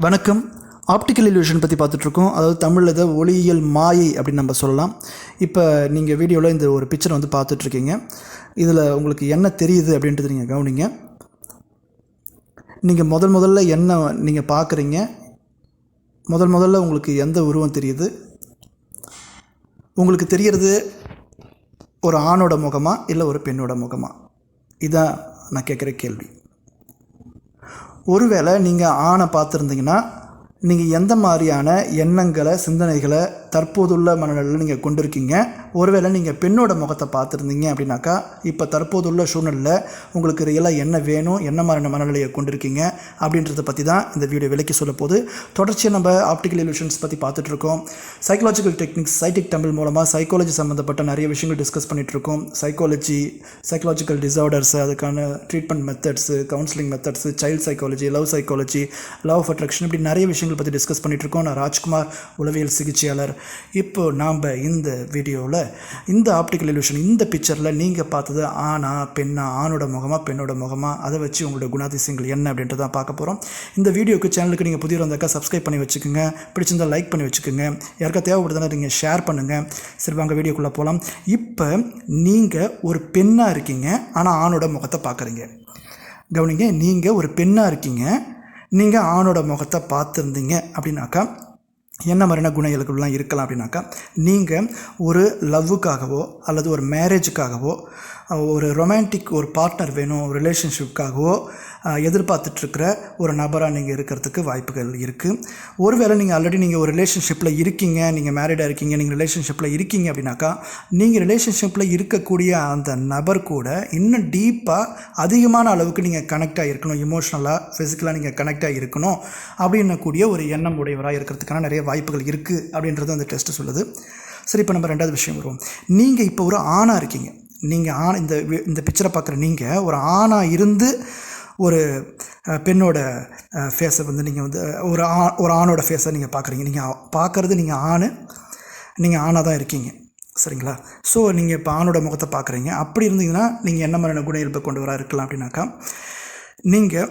வணக்கம். Optical illusion பற்றி பார்த்துட்ருக்கோம். அதாவது தமிழில் இதை ஒளியியல் மாயை அப்படின்னு நம்ம சொல்லலாம். இப்போ நீங்கள் வீடியோவில் இந்த ஒரு பிக்சரை வந்து பார்த்துட்ருக்கீங்க. இதில் உங்களுக்கு என்ன தெரியுது அப்படின்றது நீங்கள் கவனிங்க. நீங்கள் முதல்ல என்ன நீங்கள் பார்க்குறீங்க? முதல்ல உங்களுக்கு எந்த உருவம் தெரியுது? உங்களுக்கு தெரியறது ஒரு ஆணோட முகமா இல்லை ஒரு பெண்ணோட முகமா? இதான் நான் கேட்குற கேள்வி. ஒருவேளை நீங்கள் ஆணை பார்த்துருந்தீங்கன்னா நீங்கள் எந்த மாதிரியான எண்ணங்களை, சிந்தனைகளை தற்போதுள்ள மனநிலையில் நீங்கள் கொண்டிருக்கீங்க? ஒருவேளை நீங்கள் பெண்ணோட முகத்தை பார்த்துருந்தீங்க அப்படின்னாக்கா இப்போ தற்போதுள்ள சூழ்நிலையில் உங்களுக்கு ரியலாக என்ன வேணும், என்ன மாதிரியான மனநிலையை கொண்டிருக்கீங்க அப்படின்றத பற்றி தான் இந்த வீடியோ விளக்கி சொல்ல போது. தொடர்ச்சியாக நம்ம ஆப்டிக்கல் இல்யூஷன்ஸ் பற்றி பார்த்துட்ருக்கோம். சைக்கலாஜிக்கல் டெக்னிக்ஸ் சைடிக் தமிழ் மூலமாக சைக்காலஜி சம்மந்தப்பட்ட நிறைய விஷயங்கள் டிஸ்கஸ் பண்ணிகிட்ருக்கோம். சைக்காலஜிக்கல் டிசார்டர்ஸு, அதுக்கான treatment methods, counselling methods, child psychology, love of attraction, இப்படி நிறைய விஷயங்கள் பற்றி டிஸ்கஸ் பண்ணிகிட்ருக்கோம். நான் ராஜ்குமார், உளவியல் சிகிச்சையாளர். இப்போ நாம் இந்த வீடியோவில் இந்த ஆப்டிக்கல் இல்யூஷன், இந்த பிக்சரில் நீங்கள் பார்த்தது ஆணா பெண்ணா, ஆணோட முகமா பெண்ணோட முகமா, அதை வச்சு உங்களோட குணாதிசயங்கள் என்ன அப்படின்றத தான் பார்க்க போகிறோம். இந்த வீடியோக்கு சேனலுக்கு நீங்கள் புதிய வந்தாக்கா சப்ஸ்கிரைப் பண்ணி வச்சுக்கோங்க, பிடிச்சிருந்தால் லைக் பண்ணி வச்சுக்கோங்க, யாருக்கா தேவைப்படுதுன்னா நீங்கள் ஷேர் பண்ணுங்கள். சரி, வாங்க வீடியோக்குள்ளே போகலாம். இப்போ நீங்கள் ஒரு பெண்ணாக இருக்கீங்க, ஆனால் ஆணோட முகத்தை பார்க்குறீங்க. கவனிங்க, நீங்கள் ஒரு பெண்ணாக இருக்கீங்க, நீங்கள் ஆணோட முகத்தை பார்த்துருந்தீங்க அப்படின்னாக்கா என்ன மாதிரியான குண இயல்புலாம் இருக்கலாம் அப்படின்னாக்கா, நீங்கள் ஒரு லவ்வுக்காகவோ அல்லது ஒரு மேரேஜுக்காகவோ, ஒரு ரொமான்டிக் ஒரு பார்ட்னர் வேணும், ஒரு ரிலேஷன்ஷிப்காகவோ எதிர்பார்த்துட்ருக்கிற ஒரு நபராக நீங்கள் இருக்கிறதுக்கு வாய்ப்புகள் இருக்குது. ஒருவேளை நீங்கள் ஆல்ரெடி நீங்கள் ஒரு ரிலேஷன்ஷிப்பில் இருக்கீங்க, நீங்கள் மேரிடாக இருக்கீங்க, நீங்கள் ரிலேஷன்ஷிப்பில் இருக்கீங்க அப்படின்னாக்கா, நீங்கள் ரிலேஷன்ஷிப்பில் இருக்கக்கூடிய அந்த நபர் கூட இன்னும் டீப்பாக அதிகமான அளவுக்கு நீங்கள் கனெக்டாக இருக்கணும், இமோஷ்னலாக ஃபிசிக்கலாக நீங்கள் கனெக்டாக இருக்கணும் அப்படின்னக்கூடிய ஒரு எண்ணம் உடையவராக இருக்கிறதுக்கான நிறைய வாய்ப்புகள் இருக்குது அப்படின்றது அந்த டெஸ்ட்டு சொல்லுது. சரி, இப்போ நம்ம ரெண்டாவது விஷயம் வருவோம். நீங்கள் இப்போ ஒரு ஆணாக இருக்கீங்க. நீங்கள் இந்த பிக்சரை பார்க்குற நீங்கள் ஒரு ஆணாக இருந்து ஒரு பெண்ணோட ஃபேஸை வந்து நீங்கள் வந்து ஒரு ஆணோட ஃபேஸை நீங்கள் பார்க்குறீங்க. நீங்கள் பார்க்குறது நீங்கள் ஆணாக தான் இருக்கீங்க, சரிங்களா? ஸோ நீங்கள் இப்போ ஆணோட முகத்தை பார்க்குறீங்க. அப்படி இருந்தீங்கன்னா நீங்கள் என்ன மாதிரியான குண இயல்பை கொண்டு வர இருக்கலாம் அப்படின்னாக்கா, நீங்கள்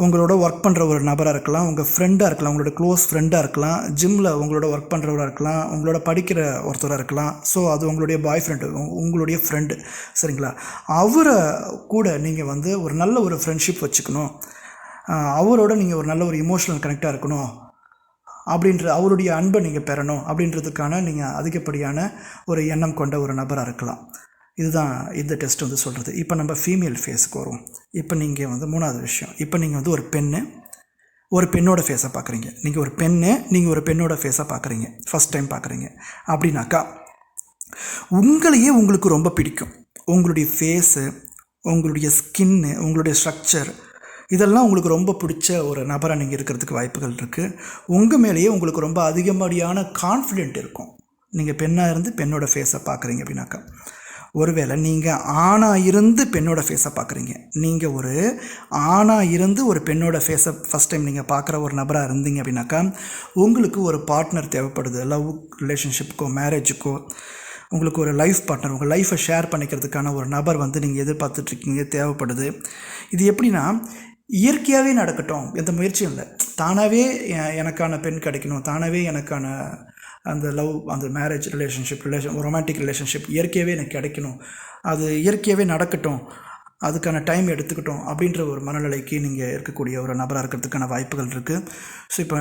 உங்களோட ஒர்க் பண்ணுற ஒரு நபராக இருக்கலாம், உங்கள் ஃப்ரெண்டாக இருக்கலாம், உங்களோட க்ளோஸ் ஃப்ரெண்டாக இருக்கலாம், ஜிம்மில் உங்களோட ஒர்க் பண்ணுறவராக இருக்கலாம், உங்களோட படிக்கிற ஒருத்தராக இருக்கலாம். ஸோ அது உங்களுடைய பாய் ஃப்ரெண்டு, உங்களுடைய ஃப்ரெண்டு, சரிங்களா? அவரை கூட நீங்கள் வந்து ஒரு நல்ல ஒரு ஃப்ரெண்ட்ஷிப் வச்சுக்கணும், அவரோட நீங்கள் ஒரு நல்ல ஒரு இமோஷனல் கனெக்டாக இருக்கணும் அப்படின்ற அவருடைய அன்பை நீங்கள் பெறணும் அப்படின்றதுக்கான நீங்கள் அதிகப்படியான ஒரு எண்ணம் கொண்ட ஒரு நபராக இருக்கலாம். இதுதான் இந்த டெஸ்ட் வந்து சொல்கிறது. இப்போ நம்ம ஃபீமேல் ஃபேஸுக்கு வருவோம். இப்போ நீங்கள் வந்து மூணாவது விஷயம், இப்போ நீங்கள் வந்து ஒரு பெண்ணோட ஃபேஸை பார்க்குறீங்க. நீங்கள் ஒரு பெண்ணோட ஃபேஸை பார்க்குறீங்க, ஃபஸ்ட் டைம் பார்க்குறீங்க அப்படின்னாக்கா, உங்களையே உங்களுக்கு ரொம்ப பிடிக்கும். உங்களுடைய ஃபேஸு, உங்களுடைய ஸ்கின்னு, உங்களுடைய ஸ்ட்ரக்சர், இதெல்லாம் உங்களுக்கு ரொம்ப பிடிச்ச ஒரு நபராக நீங்கள் இருக்கிறதுக்கு வாய்ப்புகள் இருக்குது. உங்கள் மேலேயே உங்களுக்கு ரொம்ப அதிகப்படியான கான்ஃபிடென்ட் இருக்கும், நீங்கள் பெண்ணாக இருந்து பெண்ணோட ஃபேஸை பார்க்குறீங்க அப்படின்னாக்கா. ஒருவேளை நீங்கள் ஆணாக இருந்து பெண்ணோட ஃபேஸை பார்க்குறீங்க, நீங்கள் ஒரு ஆணாக இருந்து ஒரு பெண்ணோட ஃபேஸை ஃபஸ்ட் டைம் நீங்கள் பார்க்குற ஒரு நபராக இருந்தீங்க அப்படின்னாக்கா, உங்களுக்கு ஒரு பார்ட்னர் தேவைப்படுது. லவ் ரிலேஷன்ஷிப்புக்கோ மேரேஜுக்கோ உங்களுக்கு ஒரு லைஃப் பார்ட்னர், உங்கள் லைஃப்பை ஷேர் பண்ணிக்கிறதுக்கான ஒரு நபர் வந்து நீங்கள் எதிர்பார்த்துட்ருக்கீங்க, தேவைப்படுது. இது எப்படின்னா, இயற்கையாகவே நடக்கட்டும், எந்த முயற்சியும் இல்லை, தானாகவே எனக்கான பெண் கிடைக்கணும், தானாகவே எனக்கான அந்த லவ், அந்த மேரேஜ் ரொமான்டிக் ரிலேஷன்ஷிப் இயற்கையாகவே எனக்கு கிடைக்கணும், அது இயற்கையாகவே நடக்கட்டும், அதுக்கான டைம் எடுத்துக்கிட்டோம் அப்படின்ற ஒரு மனநிலைக்கு நீங்கள் இருக்கக்கூடிய ஒரு நபராக இருக்கிறதுக்கான வாய்ப்புகள் இருக்குது. ஸோ இப்போ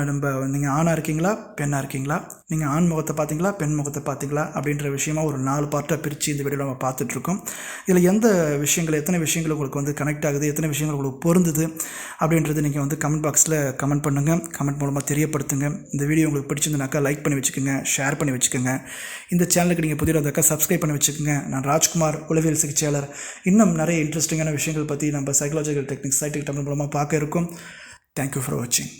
நீங்கள் ஆணாக இருக்கீங்களா பெண்ணாக இருக்கீங்களா, நீங்கள் ஆண் முகத்தை பார்த்தீங்களா பெண் முகத்தை பார்த்தீங்களா அப்படின்ற விஷயமா ஒரு 4 பார்ட்டாக பிரித்து இந்த வீடியோவில் நம்ம பார்த்துட்ருக்கோம். இதில் எத்தனை விஷயங்கள் உங்களுக்கு வந்து கனெக்ட் ஆகுது, எத்தனை விஷயங்கள் உங்களுக்கு பொருந்துது அப்படின்றது நீங்கள் வந்து கமெண்ட் பாக்ஸில் கமெண்ட் பண்ணுங்கள், கமெண்ட் மூலமாக தெரியப்படுத்துங்க. இந்த வீடியோ உங்களுக்கு பிடிச்சிருந்தாக்கா லைக் பண்ணி வச்சுக்கோங்க, ஷேர் பண்ணி வச்சுக்கோங்க. இந்த சேனலுக்கு நீங்கள் புதிய வந்தாக்கா சப்ஸ்கிரைப் பண்ணி வச்சுக்கோங்க. நான் ராஜ்குமார், உளவியல் சிகிச்சையாளர். இன்னும் நிறைய இன்ட்ரெஸ்டிங்கான விஷயங்கள் பற்றி நம்ம சைக்காலஜிக்கல் டெக்னிக்ஸ் சைடிக் தமிழ் மூலமாக பார்க்க இருக்கோம். தேங்க்யூ ஃபார் வாட்சிங்.